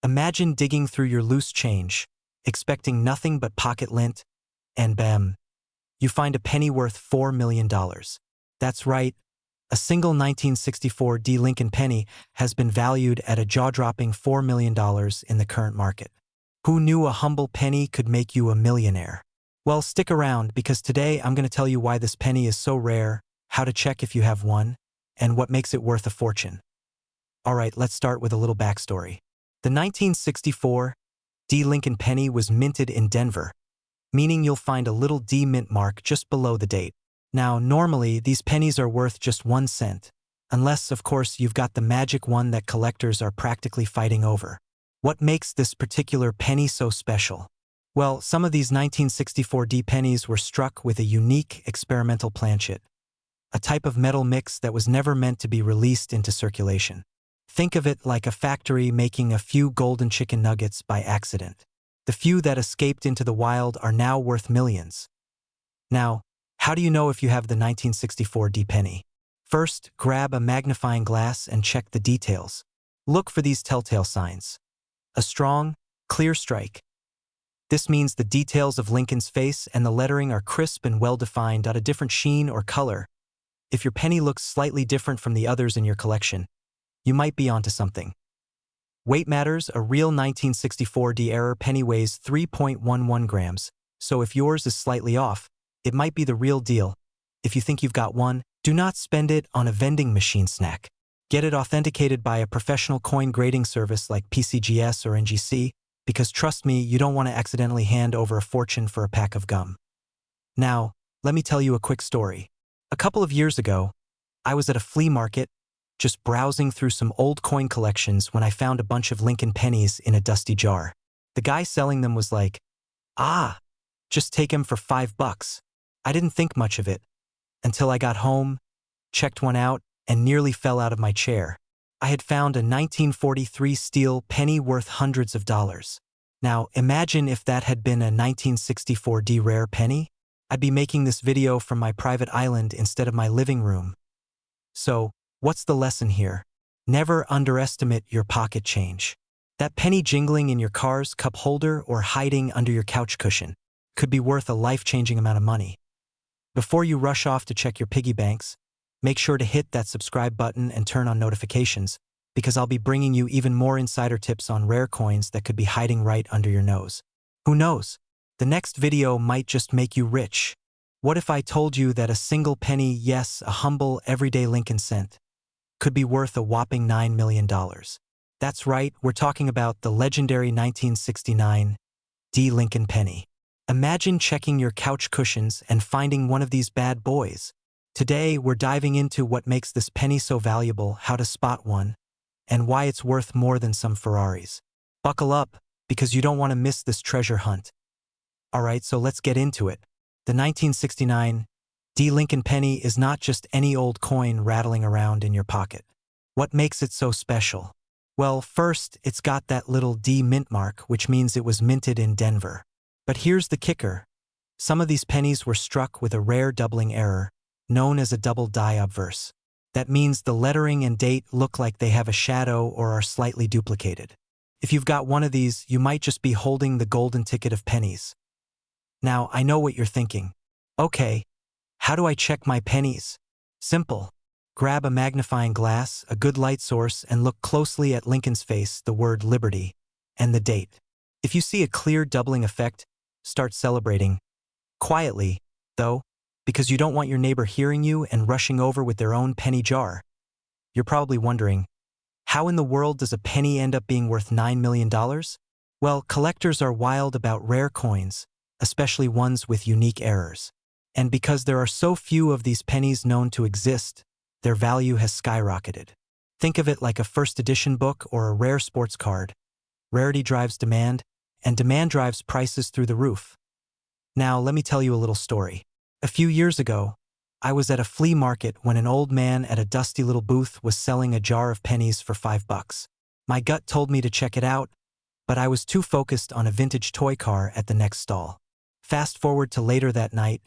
Imagine digging through your loose change, expecting nothing but pocket lint, and bam, you find a penny worth $4 million. That's right, a single 1964 D Lincoln penny has been valued at a jaw-dropping $4 million in the current market. Who knew a humble penny could make you a millionaire? Well, stick around because today I'm going to tell you why this penny is so rare, how to check if you have one, and what makes it worth a fortune. Alright, let's start with a little backstory. The 1964 D Lincoln penny was minted in Denver, meaning you'll find a little D mint mark just below the date. Now, normally, these pennies are worth just 1 cent, unless, of course, you've got the magic one that collectors are practically fighting over. What makes this particular penny so special? Well, some of these 1964 D pennies were struck with a unique experimental planchet, a type of metal mix that was never meant to be released into circulation. Think of it like a factory making a few golden chicken nuggets by accident. The few that escaped into the wild are now worth millions. Now, how do you know if you have the 1964 D penny? First, grab a magnifying glass and check the details. Look for these telltale signs. A strong, clear strike. This means the details of Lincoln's face and the lettering are crisp and well-defined, not a different sheen or color. If your penny looks slightly different from the others in your collection, you might be onto something. Weight matters. A real 1964 D error penny weighs 3.11 grams, so if yours is slightly off, it might be the real deal. If you think you've got one, do not spend it on a vending machine snack. Get it authenticated by a professional coin grading service like PCGS or NGC, because trust me, you don't want to accidentally hand over a fortune for a pack of gum. Now, let me tell you a quick story. A couple of years ago, I was at a flea market, just browsing through some old coin collections when I found a bunch of Lincoln pennies in a dusty jar. The guy selling them was like, just take them for $5. I didn't think much of it until I got home, checked one out, and nearly fell out of my chair. I had found a 1943 steel penny worth hundreds of dollars. Now, imagine if that had been a 1964 D rare penny. I'd be making this video from my private island instead of my living room. So, what's the lesson here? Never underestimate your pocket change. That penny jingling in your car's cup holder or hiding under your couch cushion could be worth a life-changing amount of money. Before you rush off to check your piggy banks, make sure to hit that subscribe button and turn on notifications, because I'll be bringing you even more insider tips on rare coins that could be hiding right under your nose. Who knows? The next video might just make you rich. What if I told you that a single penny, yes, a humble, everyday Lincoln cent, could be worth a whopping $9 million? That's right, we're talking about the legendary 1969 D Lincoln penny. Imagine checking your couch cushions and finding one of these bad boys. Today, we're diving into what makes this penny so valuable, how to spot one, and why it's worth more than some Ferraris. Buckle up, because you don't want to miss this treasure hunt. Alright, so let's get into it. The 1969 D Lincoln penny is not just any old coin rattling around in your pocket. What makes it so special? Well, first, it's got that little D mint mark, which means it was minted in Denver. But here's the kicker. Some of these pennies were struck with a rare doubling error, known as a double die obverse. That means the lettering and date look like they have a shadow or are slightly duplicated. If you've got one of these, you might just be holding the golden ticket of pennies. Now, I know what you're thinking. Okay, how do I check my pennies? Simple. Grab a magnifying glass, a good light source, and look closely at Lincoln's face, the word Liberty, and the date. If you see a clear doubling effect, start celebrating. Quietly, though, because you don't want your neighbor hearing you and rushing over with their own penny jar. You're probably wondering, how in the world does a penny end up being worth $9 million? Well, collectors are wild about rare coins, especially ones with unique errors. And because there are so few of these pennies known to exist, their value has skyrocketed. Think of it like a first edition book or a rare sports card. Rarity drives demand, and demand drives prices through the roof. Now, let me tell you a little story. A few years ago, I was at a flea market when an old man at a dusty little booth was selling a jar of pennies for $5. My gut told me to check it out, but I was too focused on a vintage toy car at the next stall. Fast forward to later that night,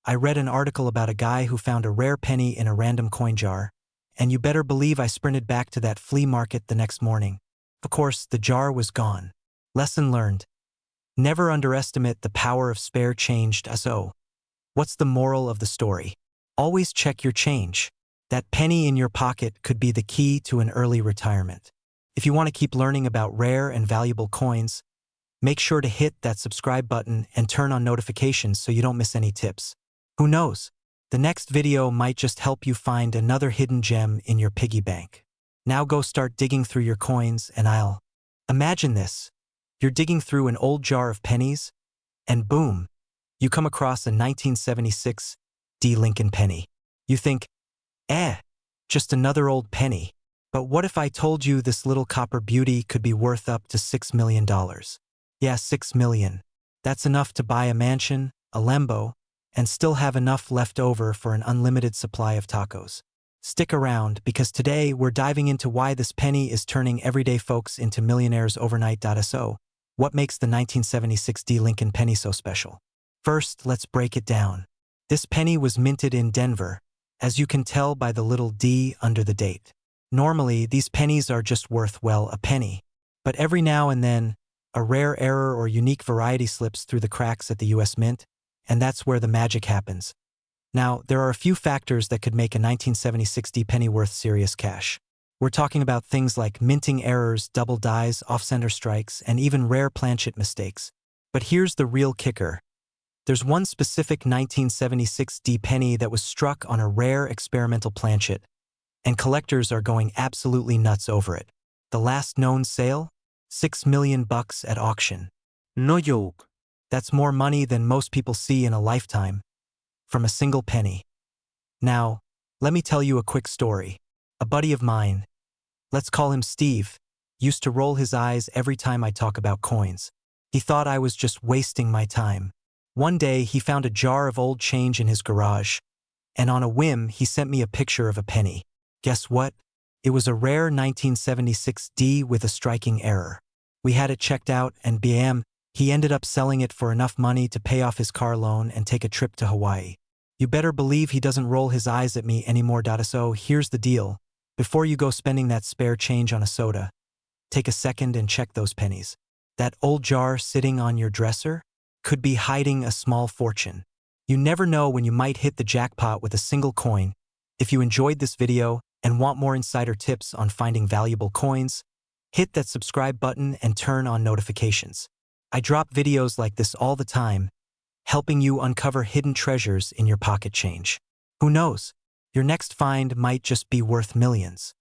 I read an article about a guy who found a rare penny in a random coin jar, and you better believe I sprinted back to that flea market the next morning. Of course, the jar was gone. Lesson learned. Never underestimate the power of spare change. So, what's the moral of the story? Always check your change. That penny in your pocket could be the key to an early retirement. If you want to keep learning about rare and valuable coins, make sure to hit that subscribe button and turn on notifications so you don't miss any tips. Who knows? The next video might just help you find another hidden gem in your piggy bank. Now go start digging through your coins and I'll... Imagine this. You're digging through an old jar of pennies, and boom, you come across a 1976 D. Lincoln penny. You think, just another old penny. But what if I told you this little copper beauty could be worth up to $6 million? Yeah, $6 million. That's enough to buy a mansion, a Lambo, and still have enough left over for an unlimited supply of tacos. Stick around, because today we're diving into why this penny is turning everyday folks into millionaires overnight. So, what makes the 1976 D. Lincoln penny so special? First, let's break it down. This penny was minted in Denver, as you can tell by the little D under the date. Normally, these pennies are just worth, well, a penny. But every now and then, a rare error or unique variety slips through the cracks at the US Mint, and that's where the magic happens. Now, there are a few factors that could make a 1976 D penny worth serious cash. We're talking about things like minting errors, double dies, off-center strikes, and even rare planchet mistakes. But here's the real kicker. There's one specific 1976 D penny that was struck on a rare experimental planchet, and collectors are going absolutely nuts over it. The last known sale? $6 million at auction. No joke. That's more money than most people see in a lifetime, from a single penny. Now, let me tell you a quick story. A buddy of mine, let's call him Steve, used to roll his eyes every time I talk about coins. He thought I was just wasting my time. One day, he found a jar of old change in his garage, and on a whim, he sent me a picture of a penny. Guess what? It was a rare 1976 D with a striking error. We had it checked out, and bam, he ended up selling it for enough money to pay off his car loan and take a trip to Hawaii. You better believe he doesn't roll his eyes at me anymore. So here's the deal. Before you go spending that spare change on a soda, take a second and check those pennies. That old jar sitting on your dresser could be hiding a small fortune. You never know when you might hit the jackpot with a single coin. If you enjoyed this video and want more insider tips on finding valuable coins, hit that subscribe button and turn on notifications. I drop videos like this all the time, helping you uncover hidden treasures in your pocket change. Who knows? Your next find might just be worth millions.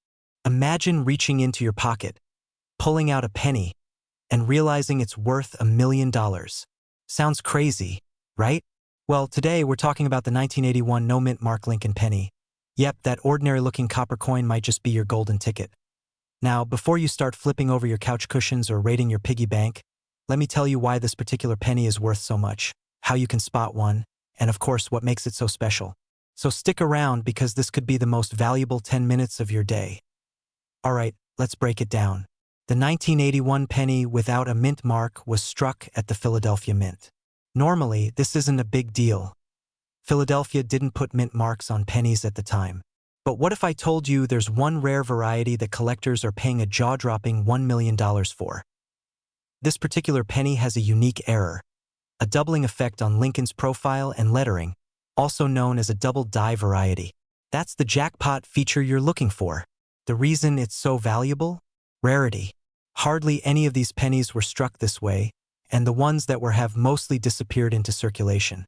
Imagine reaching into your pocket, pulling out a penny, and realizing it's worth $1 million. Sounds crazy, right? Well, today we're talking about the 1981 no-mint mark Lincoln penny. Yep, that ordinary-looking copper coin might just be your golden ticket. Now, before you start flipping over your couch cushions or raiding your piggy bank, let me tell you why this particular penny is worth so much, how you can spot one, and of course what makes it so special. So stick around because this could be the most valuable 10 minutes of your day. Alright, let's break it down. The 1981 penny without a mint mark was struck at the Philadelphia Mint. Normally, this isn't a big deal. Philadelphia didn't put mint marks on pennies at the time. But what if I told you there's one rare variety that collectors are paying a jaw-dropping $1 million for? This particular penny has a unique error, a doubling effect on Lincoln's profile and lettering, also known as a double die variety. That's the jackpot feature you're looking for. The reason it's so valuable? Rarity. Hardly any of these pennies were struck this way, and the ones that were have mostly disappeared into circulation.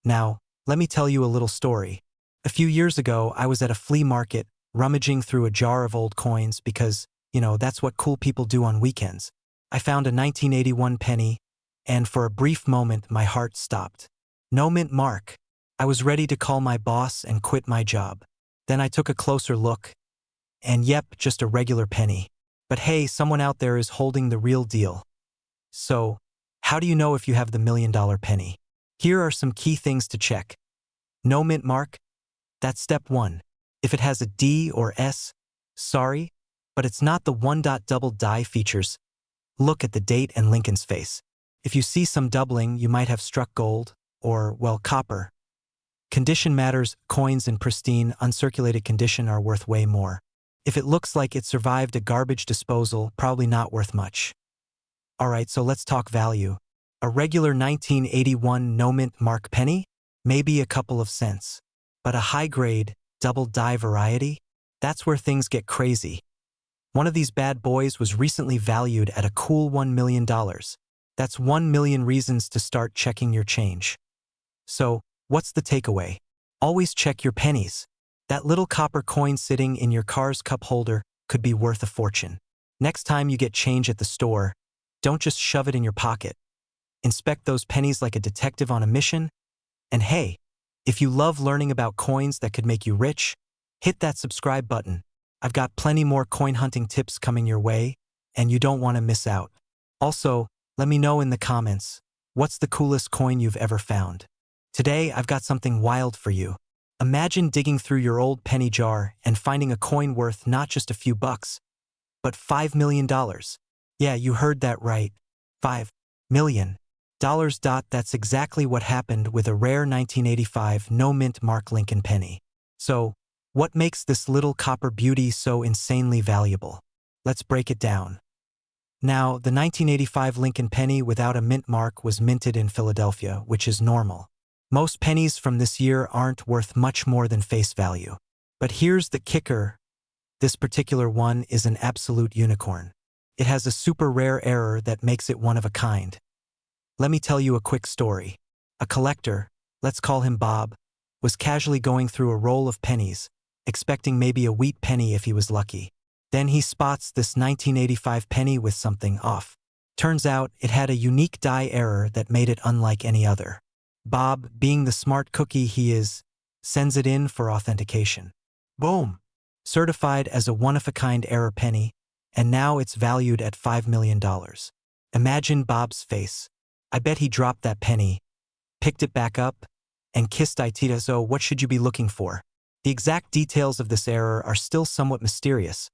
Now, let me tell you a little story. A few years ago, I was at a flea market, rummaging through a jar of old coins because, that's what cool people do on weekends. I found a 1981 penny, and for a brief moment, my heart stopped. No mint mark. I was ready to call my boss and quit my job. Then I took a closer look, and yep, just a regular penny. But hey, someone out there is holding the real deal. So, how do you know if you have the $1 million penny? Here are some key things to check. No mint mark? That's step 1. If it has a D or S, sorry, but it's not the double die features. Look at the date and Lincoln's face. If you see some doubling, you might have struck gold, or, well, copper. Condition matters. Coins in pristine, uncirculated condition are worth way more. If it looks like it survived a garbage disposal, probably not worth much. Alright, so let's talk value. A regular 1981 no-mint mark penny? Maybe a couple of cents. But a high-grade, double-die variety? That's where things get crazy. One of these bad boys was recently valued at a cool $1 million. That's 1 million reasons to start checking your change. So, what's the takeaway? Always check your pennies. That little copper coin sitting in your car's cup holder could be worth a fortune. Next time you get change at the store, don't just shove it in your pocket. Inspect those pennies like a detective on a mission. And hey, if you love learning about coins that could make you rich, hit that subscribe button. I've got plenty more coin hunting tips coming your way, and you don't want to miss out. Also, let me know in the comments, what's the coolest coin you've ever found? Today, I've got something wild for you. Imagine digging through your old penny jar and finding a coin worth not just a few bucks, but $5 million. Yeah, you heard that right. $5 million. That's exactly what happened with a rare 1985 no-mint Mark Lincoln penny. So, what makes this little copper beauty so insanely valuable? Let's break it down. Now, the 1985 Lincoln penny without a mint mark was minted in Philadelphia, which is normal. Most pennies from this year aren't worth much more than face value. But here's the kicker. This particular one is an absolute unicorn. It has a super rare error that makes it one of a kind. Let me tell you a quick story. A collector, let's call him Bob, was casually going through a roll of pennies, expecting maybe a wheat penny if he was lucky. Then he spots this 1985 penny with something off. Turns out it had a unique die error that made it unlike any other. Bob, being the smart cookie he is, sends it in for authentication. Boom! Certified as a one-of-a-kind error penny, and now it's valued at $5 million. Imagine Bob's face. I bet he dropped that penny, picked it back up, and kissed it. So what should you be looking for? The exact details of this error are still somewhat mysterious,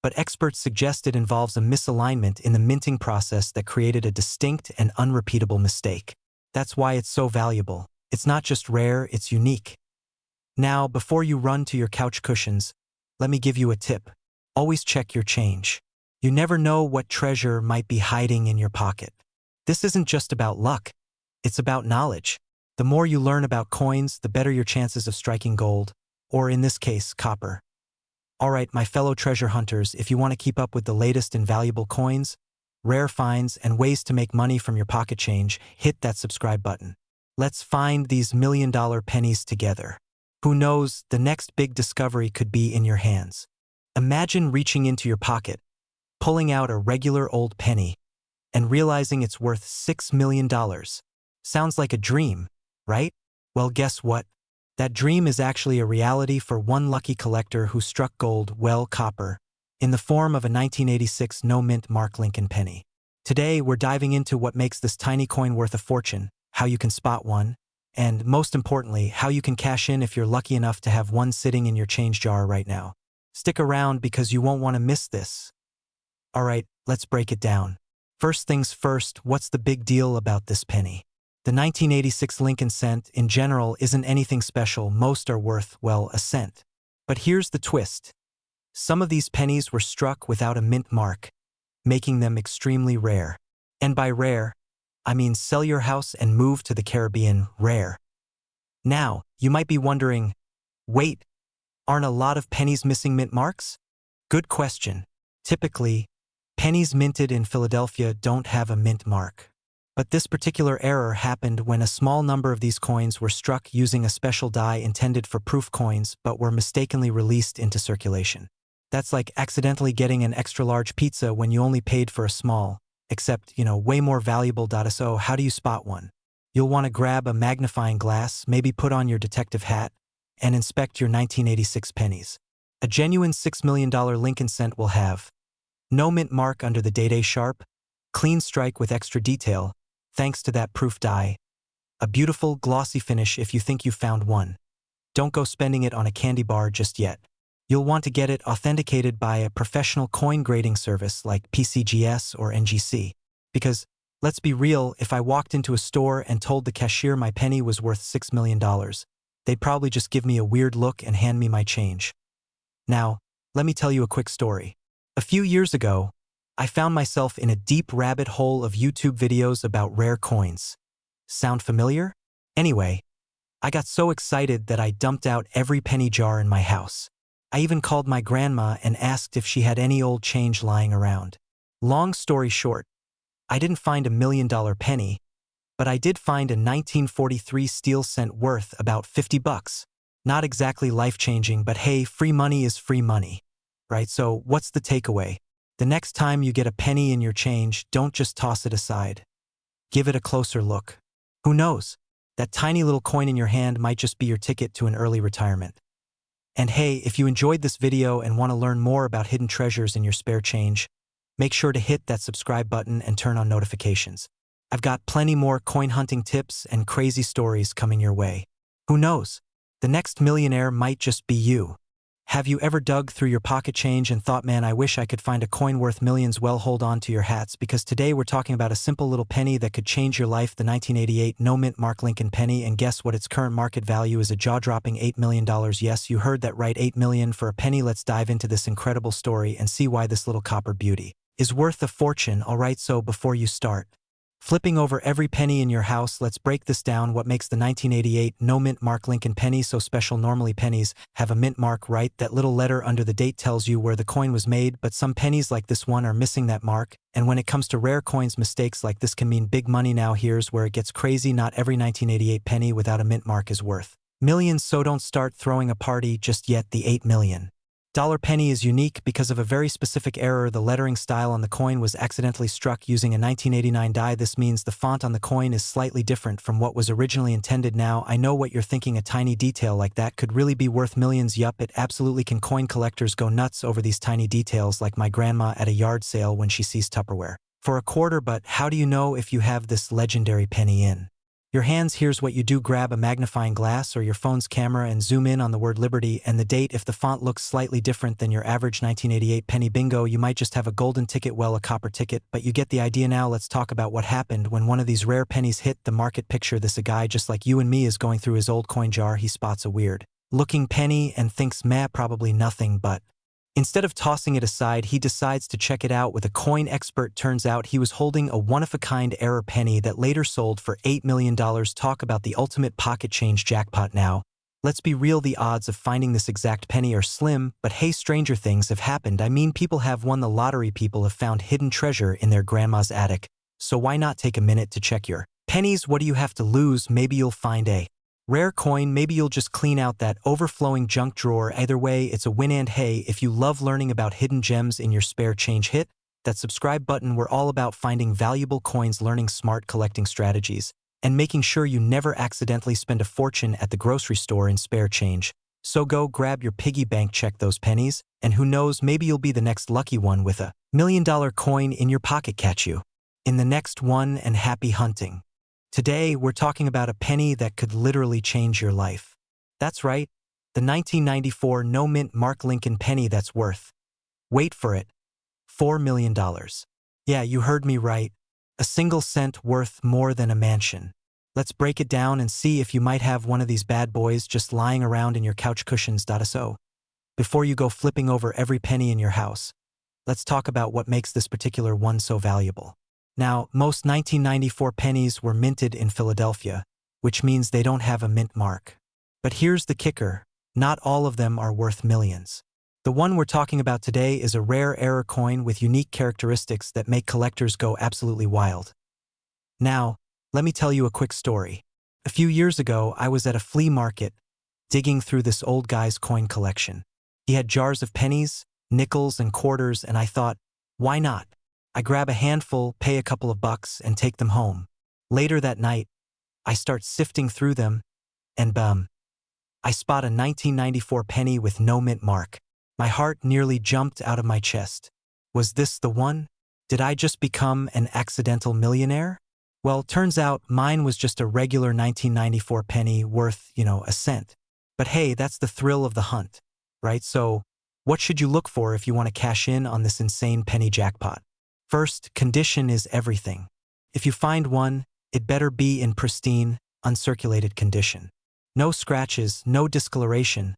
but experts suggest it involves a misalignment in the minting process that created a distinct and unrepeatable mistake. That's why it's so valuable. It's not just rare, it's unique. Now, before you run to your couch cushions, let me give you a tip. Always check your change. You never know what treasure might be hiding in your pocket. This isn't just about luck. It's about knowledge. The more you learn about coins, the better your chances of striking gold, or in this case, copper. Alright, my fellow treasure hunters, if you want to keep up with the latest in valuable coins, rare finds, and ways to make money from your pocket change, hit that subscribe button. Let's find these million-dollar pennies together. Who knows, the next big discovery could be in your hands. Imagine reaching into your pocket, pulling out a regular old penny, and realizing it's worth $6 million. Sounds like a dream, right? Well, guess what? That dream is actually a reality for one lucky collector who struck gold, well, copper, in the form of a 1986 no-mint Mark Lincoln penny. Today, we're diving into what makes this tiny coin worth a fortune, how you can spot one, and, most importantly, how you can cash in if you're lucky enough to have one sitting in your change jar right now. Stick around because you won't want to miss this. Alright, let's break it down. First things first, what's the big deal about this penny? The 1986 Lincoln cent, in general, isn't anything special. Most are worth, well, a cent. But here's the twist. Some of these pennies were struck without a mint mark, making them extremely rare. And by rare, I mean sell your house and move to the Caribbean rare. Now, you might be wondering, wait, aren't a lot of pennies missing mint marks? Good question. Typically, pennies minted in Philadelphia don't have a mint mark. But this particular error happened when a small number of these coins were struck using a special die intended for proof coins but were mistakenly released into circulation. That's like accidentally getting an extra-large pizza when you only paid for a small, except, way more valuable. So how do you spot one? You'll want to grab a magnifying glass, maybe put on your detective hat, and inspect your 1986 pennies. A genuine $6 million Lincoln cent will have no mint mark under the day sharp, clean strike with extra detail, thanks to that proof die, a beautiful, glossy finish if you think you've found one. Don't go spending it on a candy bar just yet. You'll want to get it authenticated by a professional coin grading service like PCGS or NGC. Because, let's be real, if I walked into a store and told the cashier my penny was worth $6 million, they'd probably just give me a weird look and hand me my change. Now, Let me tell you a quick story. A few years ago, I found myself in a deep rabbit hole of YouTube videos about rare coins. Sound familiar? Anyway, I got so excited that I dumped out every penny jar in my house. I even called my grandma and asked if she had any old change lying around. Long story short, I didn't find $1 million penny, but I did find a 1943 steel cent worth about 50 bucks. Not exactly life-changing, but hey, free money is free money, right? So what's the takeaway? The next time you get a penny in your change, don't just toss it aside. Give it a closer look. Who knows? That tiny little coin in your hand might just be your ticket to an early retirement. And hey, if you enjoyed this video and want to learn more about hidden treasures in your spare change, make sure to hit that subscribe button and turn on notifications. I've got plenty more coin hunting tips and crazy stories coming your way. Who knows? The next millionaire might just be you. Have you ever dug through your pocket change and thought, man, I wish I could find a coin worth millions? Well, hold on to your hats, because today we're talking about a simple little penny that could change your life, the 1988 no-mint Mark Lincoln penny, and guess what? Its current market value is a jaw-dropping $8 million. Yes, you heard that right, $8 million for a penny. Let's dive into this incredible story and see why this little copper beauty is worth a fortune. Alright, so before you start flipping over every penny in your house, let's break this down. What makes the 1988 no-mint Mark Lincoln penny so special? Normally pennies have a mint mark, right? That little letter under the date tells you where the coin was made, but some pennies like this one are missing that mark. And when it comes to rare coins, mistakes like this can mean big money. Now here's where it gets crazy. Not every 1988 penny without a mint mark is worth millions, so don't start throwing a party just yet. The $8 million penny is unique because of a very specific error. The lettering style on the coin was accidentally struck using a 1989 die. This means the font on the coin is slightly different from what was originally intended. Now, I know what you're thinking, a tiny detail like that could really be worth millions. Yup, it absolutely can. Coin collectors go nuts over these tiny details, like my grandma at a yard sale when she sees Tupperware for a quarter. But how do you know if you have this legendary penny in your hands? Here's what you do. Grab a magnifying glass or your phone's camera and zoom in on the word Liberty and the date. If the font looks slightly different than your average 1988 penny, bingo, you might just have a golden ticket, well, a copper ticket, but you get the idea. Now let's talk about what happened when one of these rare pennies hit the market. Picture this: a guy just like you and me is going through his old coin jar. He spots a weird looking penny and thinks, meh, probably nothing, but instead of tossing it aside, he decides to check it out with a coin expert. Turns out he was holding a one-of-a-kind error penny that later sold for $8 million. Talk about the ultimate pocket change jackpot. Now, let's be real, the odds of finding this exact penny are slim, but hey, stranger things have happened. I mean, people have won the lottery. People have found hidden treasure in their grandma's attic. So why not take a minute to check your pennies? What do you have to lose? Maybe you'll find a rare coin, maybe you'll just clean out that overflowing junk drawer. Either way, it's a win. And hey, if you love learning about hidden gems in your spare change, hit that subscribe button. We're all about finding valuable coins, learning smart collecting strategies, and making sure you never accidentally spend a fortune at the grocery store in spare change. So go grab your piggy bank, check those pennies, and who knows, maybe you'll be the next lucky one with a $1 million coin in your pocket. Catch you in the next one, and happy hunting. Today, we're talking about a penny that could literally change your life. That's right, the 1994 no-mint Mark Lincoln penny that's worth, wait for it, $4 million. Yeah, you heard me right. A single cent worth more than a mansion. Let's break it down and see if you might have one of these bad boys just lying around in your couch cushions. So, before you go flipping over every penny in your house, let's talk about what makes this particular one so valuable. Now, most 1994 pennies were minted in Philadelphia, which means they don't have a mint mark. But here's the kicker: not all of them are worth millions. The one we're talking about today is a rare error coin with unique characteristics that make collectors go absolutely wild. Now, let me tell you a quick story. A few years ago, I was at a flea market, digging through this old guy's coin collection. He had jars of pennies, nickels, and quarters, and I thought, why not? I grab a handful, pay a couple of bucks, and take them home. Later that night, I start sifting through them, and bum, I spot a 1994 penny with no mint mark. My heart nearly jumped out of my chest. Was this the one? Did I just become an accidental millionaire? Well, turns out mine was just a regular 1994 penny worth, a cent. But hey, that's the thrill of the hunt, right? So, what should you look for if you want to cash in on this insane penny jackpot? First, condition is everything. If you find one, it better be in pristine, uncirculated condition. No scratches, no discoloration,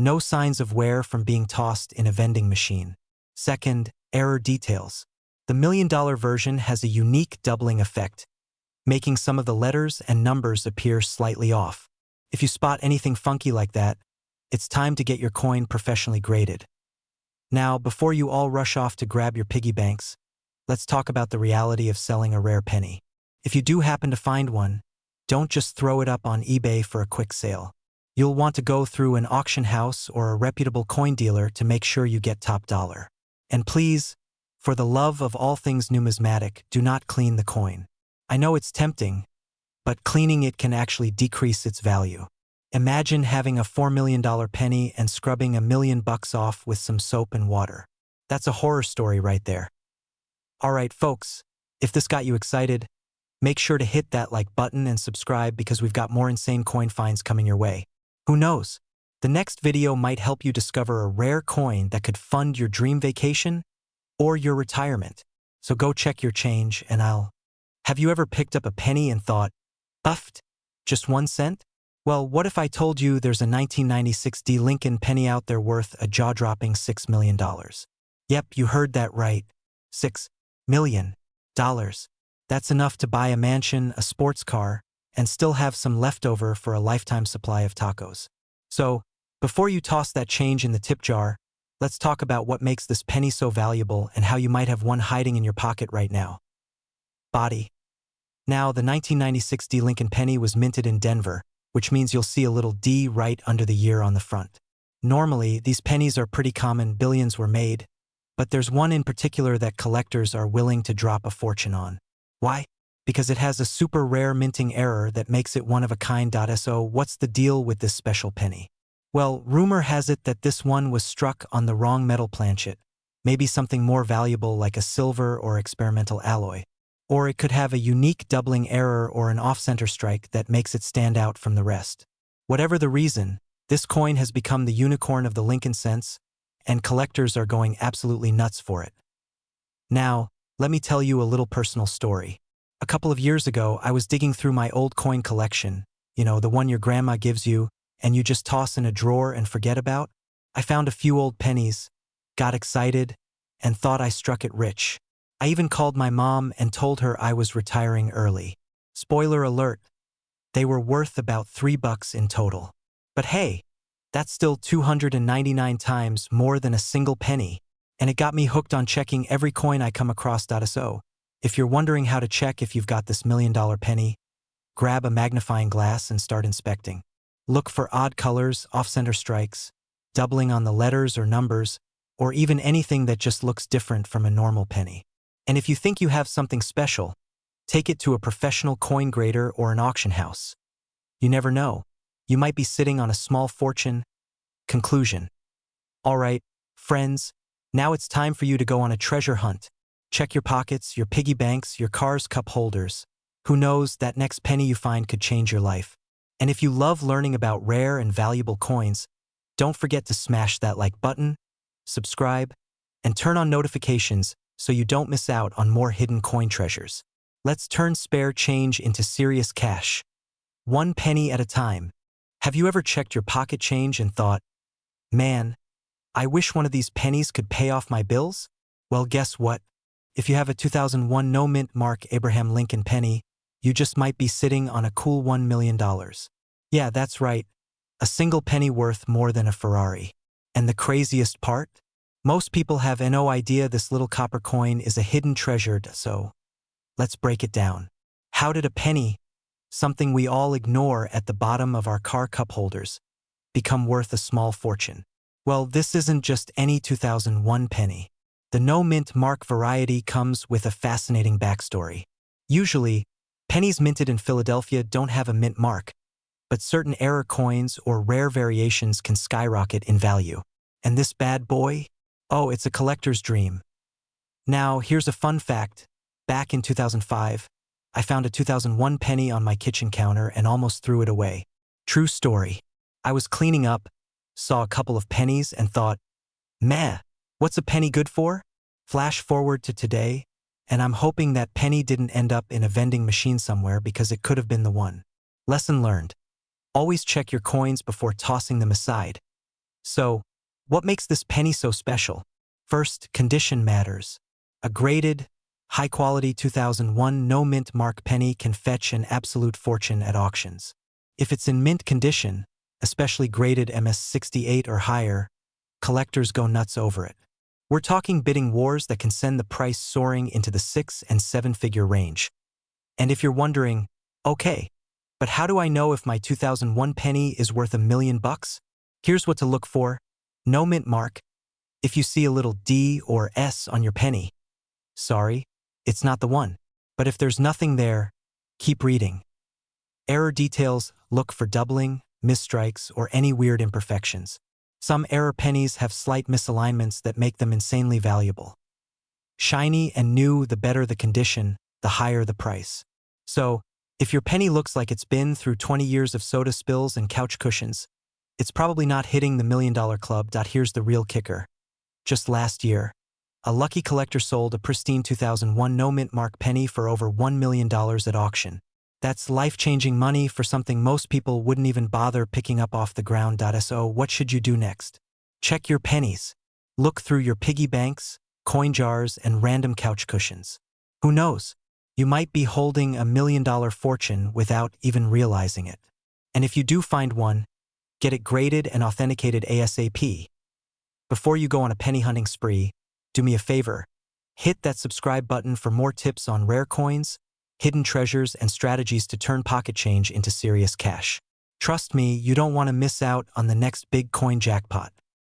No signs of wear from being tossed in a vending machine. Second, error details. The $1 million version has a unique doubling effect, making some of the letters and numbers appear slightly off. If you spot anything funky like that, it's time to get your coin professionally graded. Now, before you all rush off to grab your piggy banks, let's talk about the reality of selling a rare penny. If you do happen to find one, don't just throw it up on eBay for a quick sale. You'll want to go through an auction house or a reputable coin dealer to make sure you get top dollar. And please, for the love of all things numismatic, do not clean the coin. I know it's tempting, but cleaning it can actually decrease its value. Imagine having a $4 million penny and scrubbing $1 million off with some soap and water. That's a horror story right there. Alright folks, if this got you excited, make sure to hit that like button and subscribe because we've got more insane coin finds coming your way. Who knows? The next video might help you discover a rare coin that could fund your dream vacation or your retirement. So go check your change and Have you ever picked up a penny and thought, buffed? Just 1 cent? Well, what if I told you there's a 1996 D. Lincoln penny out there worth a jaw-dropping $6 million? Yep, you heard that right. $6 million. That's enough to buy a mansion, a sports car, and still have some leftover for a lifetime supply of tacos. So, before you toss that change in the tip jar, let's talk about what makes this penny so valuable and how you might have one hiding in your pocket right now. Body. Now, the 1996 D. Lincoln penny was minted in Denver, which means you'll see a little D right under the year on the front. Normally, these pennies are pretty common, billions were made, but there's one in particular that collectors are willing to drop a fortune on. Why? Because it has a super rare minting error that makes it one of a kind. So what's the deal with this special penny? Well, rumor has it that this one was struck on the wrong metal planchet, maybe something more valuable like a silver or experimental alloy. Or it could have a unique doubling error or an off-center strike that makes it stand out from the rest. Whatever the reason, this coin has become the unicorn of the Lincoln cents, and collectors are going absolutely nuts for it. Now, let me tell you a little personal story. A couple of years ago, I was digging through my old coin collection, the one your grandma gives you, and you just toss in a drawer and forget about. I found a few old pennies, got excited, and thought I struck it rich. I even called my mom and told her I was retiring early. Spoiler alert, they were worth about $3 in total. But hey, that's still 299 times more than a single penny, and it got me hooked on checking every coin I come across. So, if you're wondering how to check if you've got this $1 million penny, grab a magnifying glass and start inspecting. Look for odd colors, off-center strikes, doubling on the letters or numbers, or even anything that just looks different from a normal penny. And if you think you have something special, take it to a professional coin grader or an auction house. You never know. You might be sitting on a small fortune. Conclusion. Alright, friends, now it's time for you to go on a treasure hunt. Check your pockets, your piggy banks, your car's cup holders. Who knows, that next penny you find could change your life. And if you love learning about rare and valuable coins, don't forget to smash that like button, subscribe, and turn on notifications so you don't miss out on more hidden coin treasures. Let's turn spare change into serious cash. 1 penny at a time. Have you ever checked your pocket change and thought, man, I wish one of these pennies could pay off my bills? Well, guess what? If you have a 2001 no-mint mark Abraham Lincoln penny, you just might be sitting on a cool $1 million. Yeah, that's right. A single penny worth more than a Ferrari. And the craziest part? Most people have no idea this little copper coin is a hidden treasure, so let's break it down. How did a penny, something we all ignore at the bottom of our car cup holders, become worth a small fortune? Well, this isn't just any 2001 penny. The no-mint mark variety comes with a fascinating backstory. Usually, pennies minted in Philadelphia don't have a mint mark, but certain error coins or rare variations can skyrocket in value. And this bad boy? Oh, it's a collector's dream. Now, here's a fun fact. Back in 2005, I found a 2001 penny on my kitchen counter and almost threw it away. True story. I was cleaning up, saw a couple of pennies and thought, meh, what's a penny good for? Flash forward to today, and I'm hoping that penny didn't end up in a vending machine somewhere because it could have been the one. Lesson learned. Always check your coins before tossing them aside. So, what makes this penny so special? First, condition matters. A graded, high-quality 2001 no-mint mark penny can fetch an absolute fortune at auctions. If it's in mint condition, especially graded MS68 or higher, collectors go nuts over it. We're talking bidding wars that can send the price soaring into the 6- and 7-figure range. And if you're wondering, okay, but how do I know if my 2001 penny is worth $1 million? Here's what to look for. No mint mark. If you see a little D or S on your penny, sorry, it's not the one. But if there's nothing there, keep reading. Error details, look for doubling, misstrikes, or any weird imperfections. Some error pennies have slight misalignments that make them insanely valuable. Shiny and new, the better the condition, the higher the price. So, if your penny looks like it's been through 20 years of soda spills and couch cushions, it's probably not hitting the $1 million club. Here's the real kicker. Just last year, a lucky collector sold a pristine 2001 no-mint mark penny for over $1 million at auction. That's life-changing money for something most people wouldn't even bother picking up off the ground. So what should you do next? Check your pennies. Look through your piggy banks, coin jars, and random couch cushions. Who knows? You might be holding $1 million fortune without even realizing it. And if you do find one, get it graded and authenticated ASAP. Before you go on a penny hunting spree, do me a favor. Hit that subscribe button for more tips on rare coins, hidden treasures, and strategies to turn pocket change into serious cash. Trust me, you don't want to miss out on the next big coin jackpot.